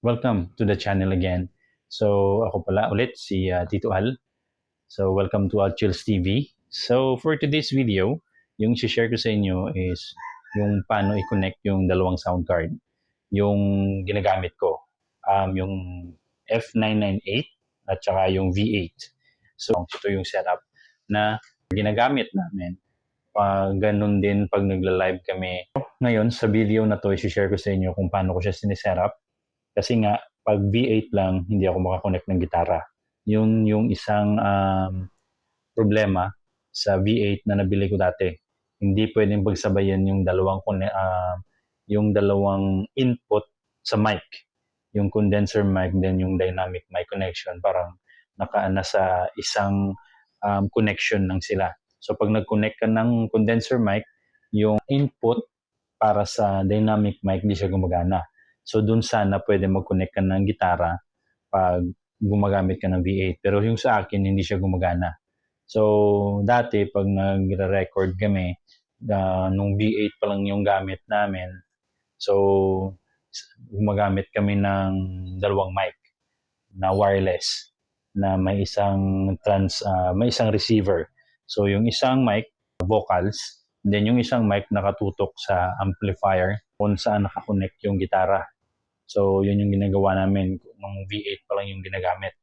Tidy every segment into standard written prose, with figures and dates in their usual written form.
Welcome to the channel again. So ako pala ulit si Tito Al. So welcome to Al Chills TV. So for today's video, yung share ko sa inyo is yung paano i-connect yung dalawang sound card. Yung ginagamit ko, yung F998 at saka yung V8. So ito yung setup na ginagamit namin. Ganun din pag nagla-live kami. Ngayon sa video na to, i-share ko sa inyo kung paano ko siya sinisetup. Kasi nga, pag V8 lang, hindi ako makakonect ng gitara. Yun yung isang problema sa V8 na nabili ko dati. Hindi pwedeng pagsabayan yung dalawang input sa mic. Yung condenser mic, then yung dynamic mic connection. Parang nasa isang connection lang sila. So pag nag-connect ka ng condenser mic, yung input para sa dynamic mic, hindi siya gumagana. So dun sana pwede mag-connect ka ng gitara pag gumagamit ka ng V8. Pero yung sa akin, hindi siya gumagana. So dati, pag nagre-record kami, nung V8 pa lang yung gamit namin, so gumagamit kami ng dalawang mic na wireless na may isang receiver. So yung isang mic vocals, then yung isang mic nakatutok sa amplifier kung saan nakakonect yung gitara. So yun yung ginagawa namin nung V8 pa lang yung ginagamit.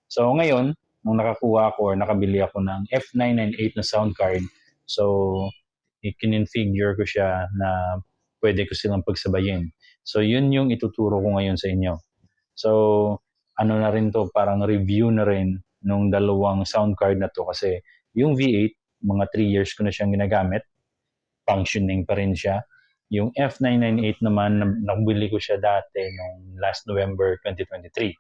So ngayon, nung nakakuha ako or nakabili ako ng F998 na sound card, so i-configure ko siya na pwede ko silang pagsabayin. So yun yung ituturo ko ngayon sa inyo. So ano na rin to, parang review na rin nung dalawang sound card na to kasi yung V8, mga 3 years ko na siyang ginagamit, functioning pa rin siya. Yung F998 naman, nabili ko siya dati nung last November 2023.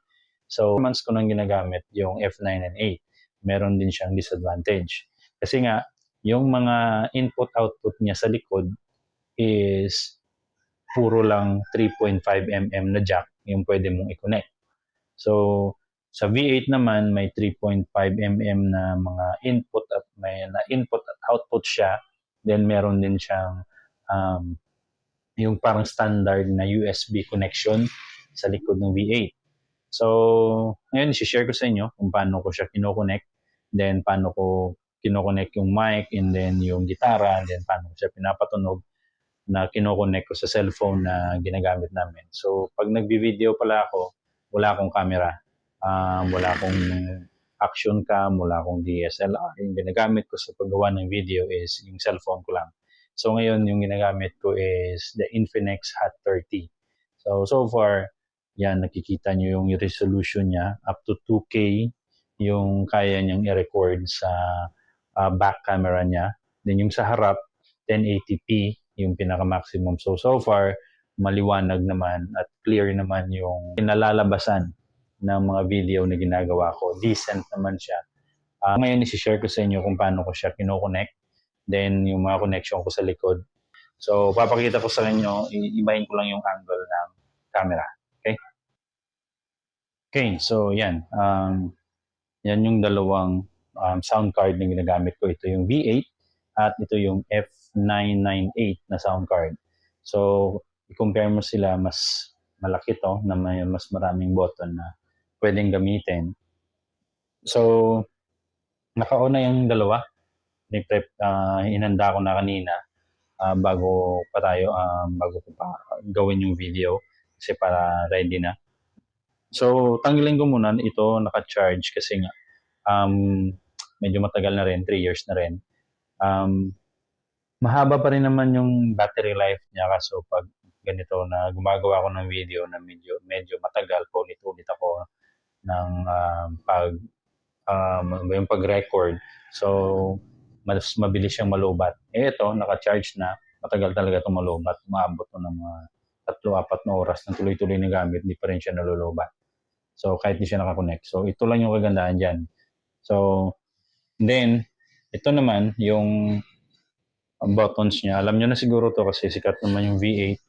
So, months ko nang ginagamit yung F998. Meron din siyang disadvantage. Kasi nga, yung mga input-output niya sa likod is puro lang 3.5mm na jack yung pwede mong i-connect. So, sa V8 naman, may 3.5mm na mga input at may na input at output siya. Then, meron din siyang um, yung parang standard na USB connection sa likod ng V8. So, ngayon, share ko sa inyo kung paano ko siya kinoconnect, then paano ko kinoconnect yung mic, and then yung gitara, and then paano ko siya pinapatunog na kinoconnect ko sa cellphone na ginagamit namin. So, pag nagbi-video pala ako, wala akong camera, wala akong action cam, wala akong DSLR. Yung ginagamit ko sa paggawa ng video is yung cellphone ko lang. So, ngayon, yung ginagamit ko is the Infinix Hot 30. So far, yan, nakikita nyo yung resolution niya. Up to 2K yung kaya niyang i-record sa back camera niya. Then yung sa harap, 1080p yung pinaka-maximum. So far, maliwanag naman at clear naman yung pinalalabasan ng mga video na ginagawa ko. Decent naman siya. Ngayon, isi-share ko sa inyo kung paano ko siya kinoconnect. Then, yung mga connection ko sa likod. So, papakita ko sa inyo, ibahin ko lang yung angle ng camera. Okay? Okay, so yan. Yan yung dalawang sound card na ginagamit ko. Ito yung V8 at ito yung F998 na sound card. So, i-compare mo sila, mas malaki to na may mas maraming button na pwedeng gamitin. So, naka-on na yung dalawa. Inanda ko na kanina bago ko pa gawin yung video kasi para ready na. So, tanggalin ko muna ito naka-charge kasi nga medyo matagal na rin, 3 years na rin. Mahaba pa rin naman yung battery life niya kaso pag ganito na gumagawa ako ng video na medyo matagal, paulit-ulit ako ng yung pag-record. So, mas mabilis siyang malubat. Ito, naka-charge na, matagal talaga itong malubat. Maabot to ng mga 3-4 na oras ng tuloy-tuloy na gamit, hindi pa rin siya nalulubat. So, kahit di siya nakakonect. So, ito lang yung kagandaan dyan. So, then, ito naman, yung buttons niya. Alam nyo na siguro to kasi sikat naman yung V8.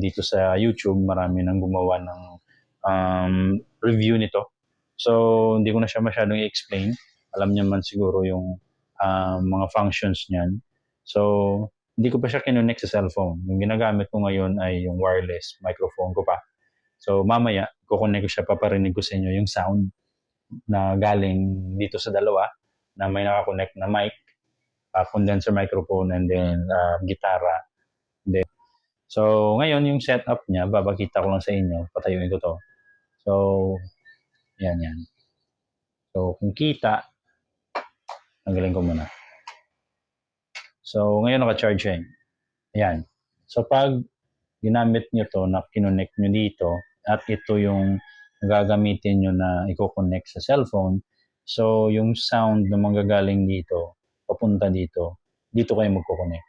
Dito sa YouTube, marami nang gumawa ng review nito. So, hindi ko na siya masyadong i-explain. Alam niya man siguro yung mga functions niyan. So, hindi ko pa siya kinonect sa cellphone. Yung ginagamit ko ngayon ay yung wireless microphone ko pa. So mamaya, kukonek ko siya, paparinig ko sa inyo yung sound na galing dito sa dalawa na may nakakonect na mic, condenser microphone, and then gitara. So ngayon yung setup niya, babakita ko lang sa inyo, patayuin ko to. So yan. So kung kita, tanggalin ko muna. So ngayon naka-charge siya. Ayan. So pag ginamit nyo to na kinonect nyo dito at ito yung gagamitin nyo na i-connect sa cellphone, so yung sound na manggagaling dito, papunta dito kayo magko-connect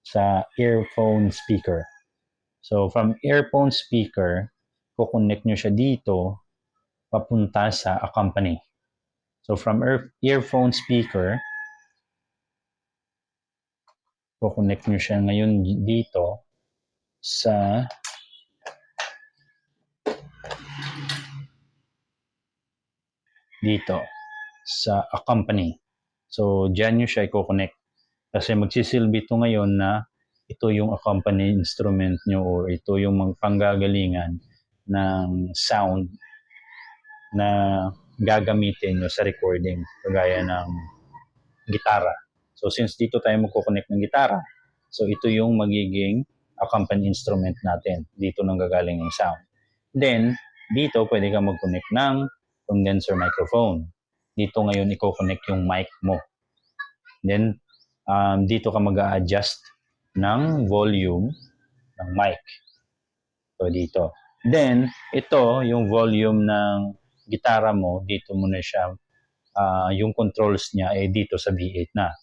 sa earphone speaker. So from earphone speaker, kukonect nyo siya dito papunta sa accompany. So from earphone speaker, kukonect nyo siya ngayon dito sa accompany. So dyan nyo siya i-connect. Kasi magsisilbi ito ngayon na ito yung accompany instrument nyo or ito yung panggagalingan ng sound na gagamitin nyo sa recording, kagaya ng gitara. So since dito tayo magkoconnect ng gitara, so ito yung magiging accompany instrument natin. Dito nang gagaling yung sound. Then, dito pwede ka mag-connect ng condenser microphone. Dito ngayon i-connect yung mic mo. Then, dito ka mag-a-adjust ng volume ng mic. So, dito. Then, ito, yung volume ng gitara mo, dito mo na siya, yung controls niya ay dito sa V8 na.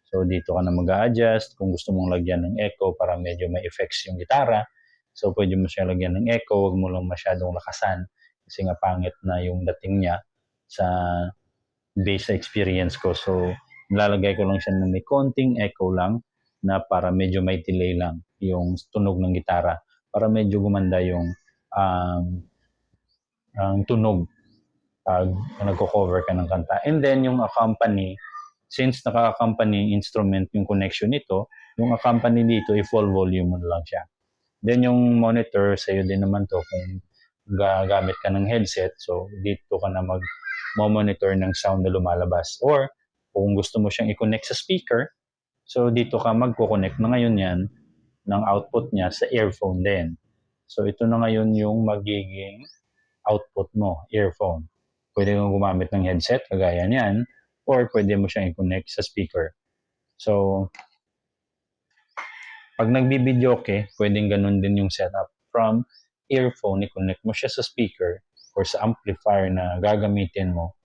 So, dito ka na mag-a-adjust. Kung gusto mong lagyan ng echo para medyo may effects yung gitara, so pwede mo siya lagyan ng echo. Huwag mo lang masyadong lakasan kasi nga pangit na yung dating niya sa base experience ko. So, nilalagay ko lang siya na may konting echo lang na para medyo may delay lang yung tunog ng gitara para medyo gumanda yung ang tunog pag nagko-cover ka ng kanta. And then yung accompany, since naka-accompany instrument yung connection nito, yung accompany dito, i-full volume mo lang siya. Then yung monitor, sa'yo din naman to kung gagamit ka ng headset. So dito ka na mag-monitor ng sound na lumalabas. Or kung gusto mo siyang i-connect sa speaker, so dito ka magko-connect na ngayon yan ng output niya sa earphone din. So ito na ngayon yung magiging output mo, earphone. Pwede kang gumamit ng headset, kagaya niyan, or pwede mo siyang i-connect sa speaker. So, pag nagbibideo ka, pwedeng ganun din yung setup. From earphone, i-connect mo siya sa speaker or sa amplifier na gagamitin mo.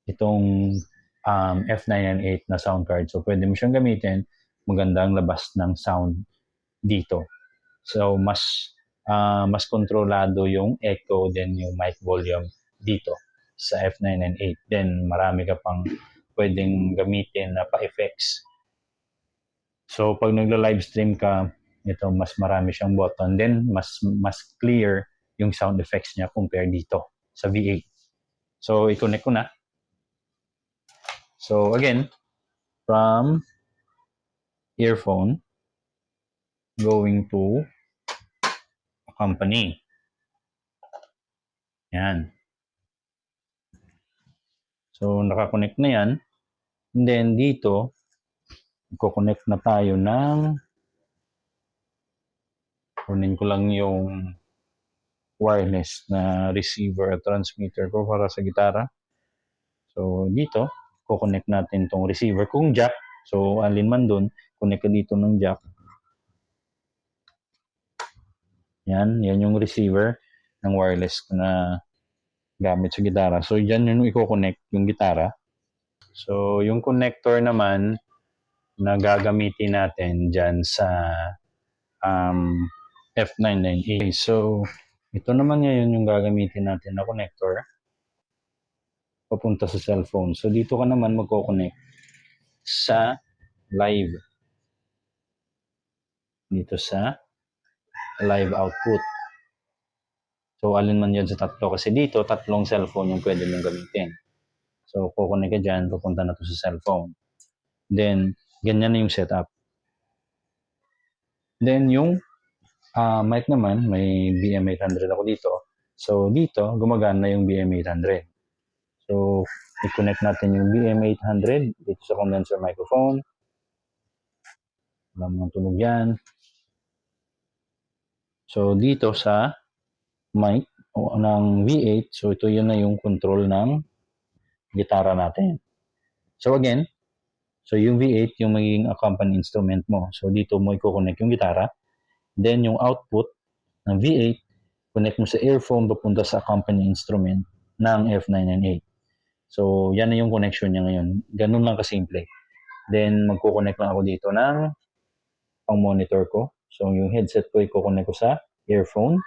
Itong F998 na sound card. So, pwede mo siyang gamitin. Magandang labas ng sound dito. So, mas kontrolado yung echo then yung mic volume dito sa F998. Then marami ka pang pwedeng gamitin na pa-effects. So pag nagla-live stream ka, ito mas marami siyang button. Then mas clear yung sound effects niya compare dito sa V8. So i-connect ko na. So again, from earphone going to accompany. Yan. So, nakakonect na yan. And then, dito, i-connect na tayo ng kunin ko lang yung wireless na receiver at transmitter ko para sa gitara. So, dito, i-connect natin tong receiver kung jack. So, alin man dun, connect ka dito ng jack. Yan yung receiver ng wireless na gamit sa gitara. So, dyan yung i-connect yung gitara. So, yung connector naman na gagamitin natin dyan sa F998. So, ito naman ngayon yung gagamitin natin na connector papunta sa cellphone. So, dito ka naman magko-connect sa live. Dito sa live output. So, alin man yan sa tatlo. Kasi dito, tatlong cellphone yung pwede mong gamitin. So, kukunik ka dyan, pupunta na to sa cellphone. Then, ganyan na yung setup. Then, yung mic naman, may BM800 ako dito. So, dito, gumagana yung BM800. So, i-connect natin yung BM800 dito sa condenser microphone. Wala mong tunog yan. So, dito sa mic ng V8, so ito yun na yung control ng gitara natin. So, again, so yung V8 yung magiging accompany instrument mo. So, dito mo i-connect yung gitara. Then, yung output ng V8, connect mo sa earphone papunta sa accompany instrument ng F998. So, yan na yung connection niya ngayon. Ganun lang kasimple. Then, magko-connect lang ako dito ng pang-monitor ko. So, yung headset ko, i-connect ko sa earphone.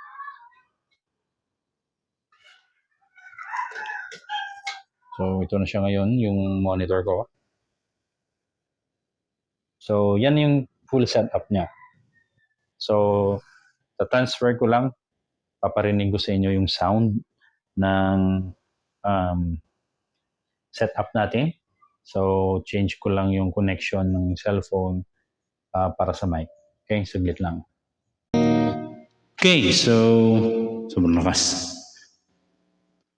So, ito na siya ngayon, yung monitor ko. So, yan yung full setup niya. So, ta-transfer ko lang, paparinig ko sa inyo yung sound ng setup natin. So, change ko lang yung connection ng cellphone para sa mic. Okay, saglit lang. Okay, so sobrang lakas.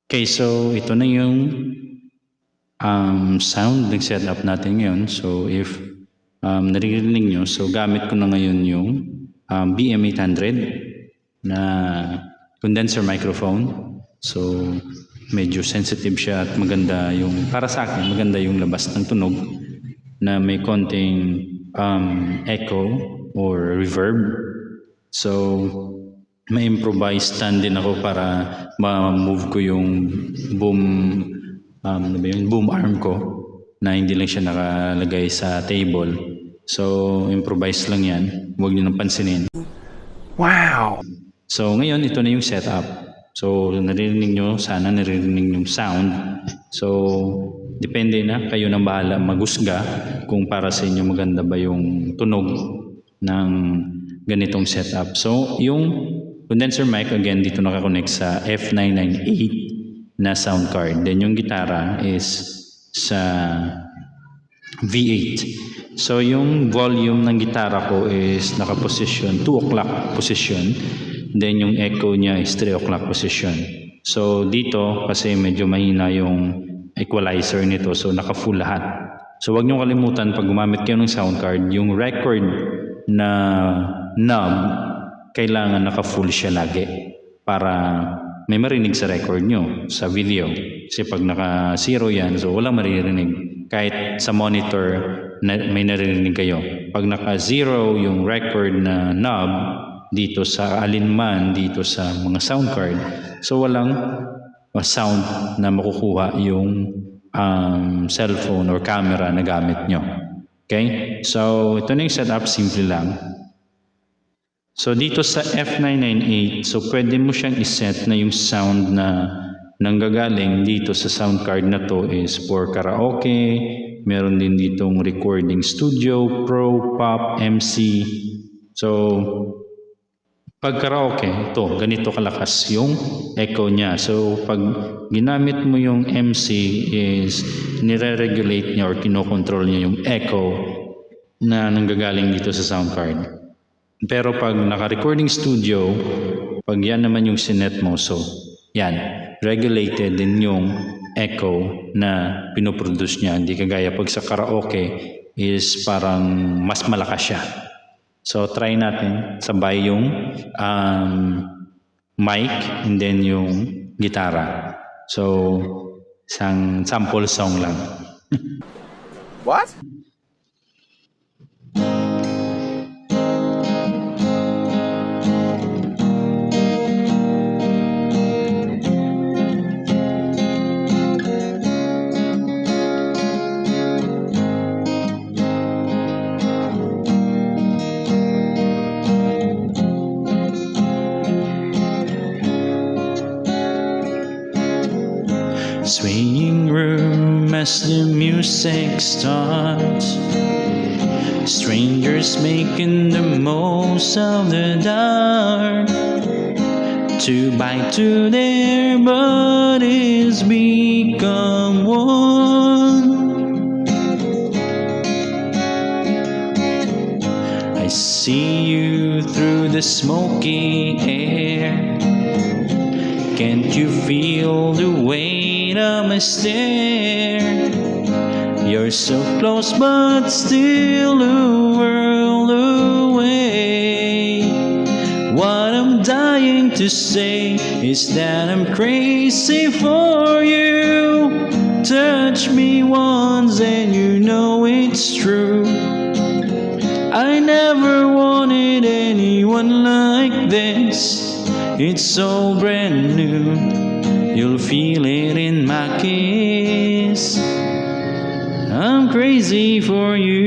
Okay, so ito na yung sound ng setup natin ngayon. So, if naririnig nyo, so gamit ko na ngayon yung BM800 na condenser microphone. So, medyo sensitive siya at maganda yung, para sa akin, maganda yung labas ng tunog na may konting echo or reverb. So, may improvise stand din ako para ma-move ko yung boom, boom arm ko na hindi lang siya nakalagay sa table. So, improvise lang yan. Huwag niyo nang pansinin. Wow! So, ngayon, ito na yung setup. So, naririnig nyo, sana naririnig yung sound. So, depende na, kayo nang bahala magusga kung para sa inyo maganda ba yung tunog ng ganitong setup. So, yung condenser mic, again, dito nakakonect sa F998 na sound card. Then, yung gitara is sa V8. So, yung volume ng gitara ko is nakaposition 2 o'clock position. Then, yung echo niya is 3 o'clock position. So, dito, kasi medyo mahina yung equalizer nito. So, naka-full lahat. So, wag niyo kalimutan pag gumamit kayo ng sound card, yung record na knob, kailangan naka-full siya lagi para may marinig sa record nyo, sa video. Kasi pag naka-zero yan, so walang maririnig. Kahit sa monitor, may naririnig kayo. Pag naka-zero yung record na knob, dito sa alinman, dito sa mga sound card, so walang sound na makukuha yung cellphone or camera na gamit nyo. Okay? So, ito na yung setup, simple lang. So, dito sa F998, so pwede mo siyang iset na yung sound na nanggagaling dito sa sound card na to is for karaoke, meron din ditong recording studio, pro, pop, MC. So, pag karaoke, ito, ganito kalakas yung echo niya. So, pag ginamit mo yung MC is nire-regulate niya or kinokontrol niya yung echo na nanggagaling dito sa sound card. Pero pag naka-recording studio, pag yan naman yung sinet mo, so yan, regulated din yung echo na pinoproduce niya. Hindi kagaya pag sa karaoke is parang mas malakas siya. So try natin sabay yung mic and then yung gitara. So isang sample song lang. What? Swaying room as the music starts, strangers making the most of the dark, 2 by 2 their bodies become one. I see you through the smoky air. Can't you feel the weight of my stare? You're so close but still a world away. What I'm dying to say is that I'm crazy for you. Touch me once and you know it's true. I never wanted anyone like this. It's so brand new. You'll feel it in my kiss. I'm crazy for you.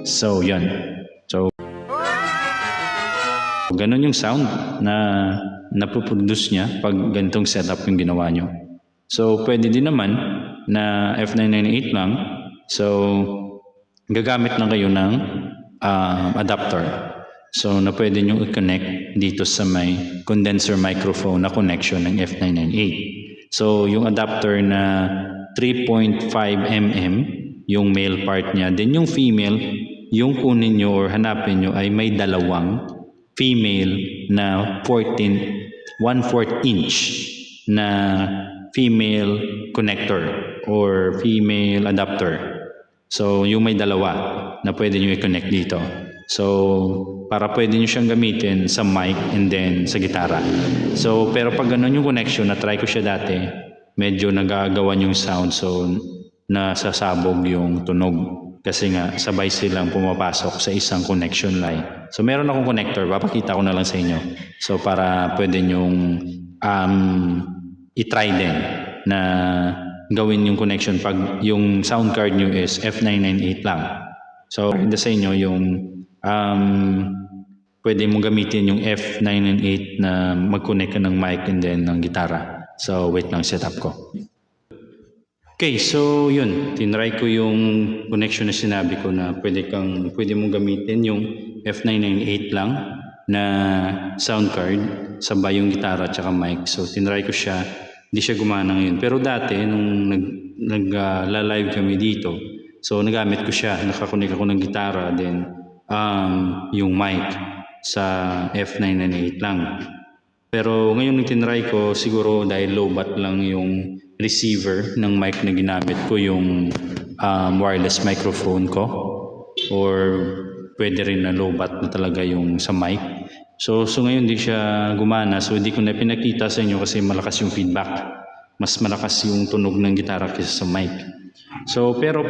So, yan. So, ganun yung sound na napoproduce niya pag ganitong setup yung ginawa nyo. So, pwede din naman na F998 lang. So, gagamit lang kayo ng adapter. So, na pwede nyo i-connect dito sa may condenser microphone na connection ng F998. So, yung adapter na 3.5 mm, yung male part niya. Then yung female, yung kunin nyo or hanapin nyo ay may dalawang female na 1/4 inch na female connector or female adapter. So, yung may dalawa na pwede nyo i-connect dito. So, para pwede nyo siyang gamitin sa mic and then sa gitara. So, pero pag ganun yung connection, na-try ko siya dati, medyo nagagawan yung sound. So, nasasabog yung tunog. Kasi nga, sabay silang pumapasok sa isang connection line. So, meron akong connector. Papakita ko na lang sa inyo. So, para pwede nyong i-try din na gawin yung connection pag yung sound card nyo is F998 lang. So, hindi sa inyo yung pwede mong gamitin yung F998 na mag-connect ka ng mic and then ng gitara. So, wait lang, setup ko. Okay, so yun, tinry ko yung connection na sinabi ko na pwede mong gamitin yung F998 lang na sound card, sabay yung gitara at saka mic. So tinry ko siya, hindi siya gumana ngayon. Pero dati, nung nag-live kami dito, so nagamit ko siya, nakakunik ako ng gitara, then yung mic sa F998 lang. Pero ngayon nung tinry ko, siguro dahil low bat lang yung receiver ng mic na ginamit ko, yung wireless microphone ko, or pwede rin na low bat na talaga yung sa mic. So ngayon di siya gumana, so hindi ko na pinakita sa inyo kasi malakas yung feedback. Mas malakas yung tunog ng gitara kaysa sa mic. So pero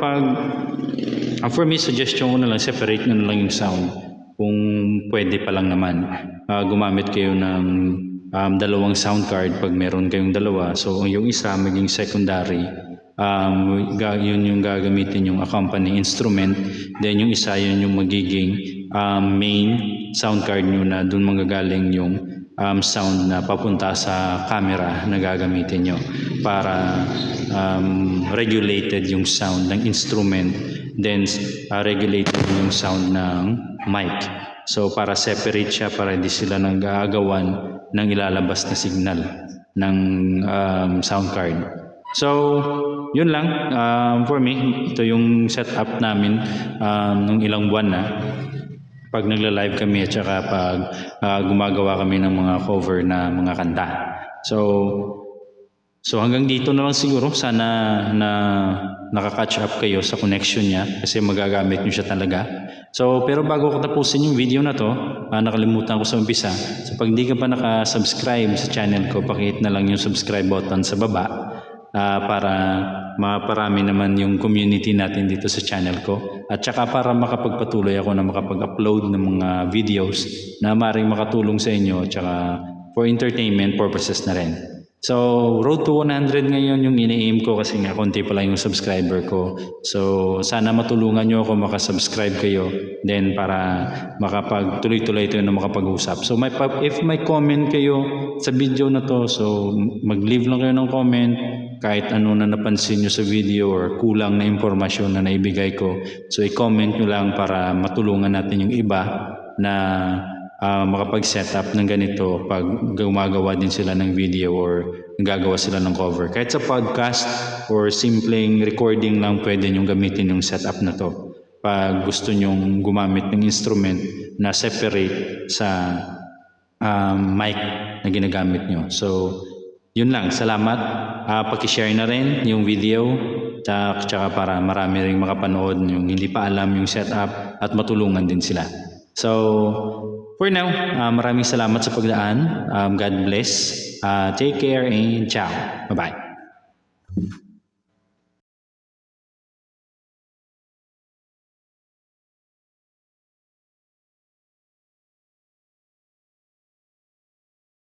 for me, suggestion ko na lang, separate na lang yung sound. Kung pwede pa lang naman, gumamit kayo ng dalawang sound card pag meron kayong dalawa. So yung isa maging secondary, yun yung gagamitin yung accompanying instrument. Then yung isa yun yung magiging main sound card nyo na dun manggagaling yung sound na papunta sa camera na gagamitin nyo para regulated yung sound ng instrument, then regulated yung sound ng mic. So para separate siya, para hindi sila nag-aagawan ng ilalabas na signal ng sound card. So yun lang for me. Ito yung setup namin nung ilang buwan na pag nagla-live kami at saka pag gumagawa kami ng mga cover na mga kanta. So hanggang dito na lang siguro. Sana na nakaka-catch up kayo sa connection niya kasi magagamit nyo siya talaga. So pero bago ko tapusin yung video na to, nakalimutan ko sa umpisa. So pag hindi ka pa nakasubscribe sa channel ko, pakihit na lang yung subscribe button sa baba para maparami naman yung community natin dito sa channel ko. At saka para makapagpatuloy ako na makapag-upload ng mga videos na maaaring makatulong sa inyo at saka for entertainment purposes na rin. So, road to 100 ngayon yung ini-aim ko kasi nga konti pa lang yung subscriber ko. So, sana matulungan nyo ako makasubscribe kayo then para makapagtuloy-tuloy tayo na makapag-usap. So, if may comment kayo sa video na to, so mag-leave lang kayo ng comment kahit ano na napansin nyo sa video or kulang na impormasyon na naibigay ko. So, i-comment nyo lang para matulungan natin yung iba na makapag-setup ng ganito pag gumagawa din sila ng video or gagawa sila ng cover. Kahit sa podcast or simpleng recording lang pwede nyong gamitin yung setup na to pag gusto nyong gumamit ng instrument na separate sa mic na ginagamit nyo. So, yun lang. Salamat. Paki-share na rin yung video tsaka para marami rin makapanood yung hindi pa alam yung setup at matulungan din sila. So, for now, maraming salamat sa pagdaan. God bless. Take care and ciao. Bye-bye.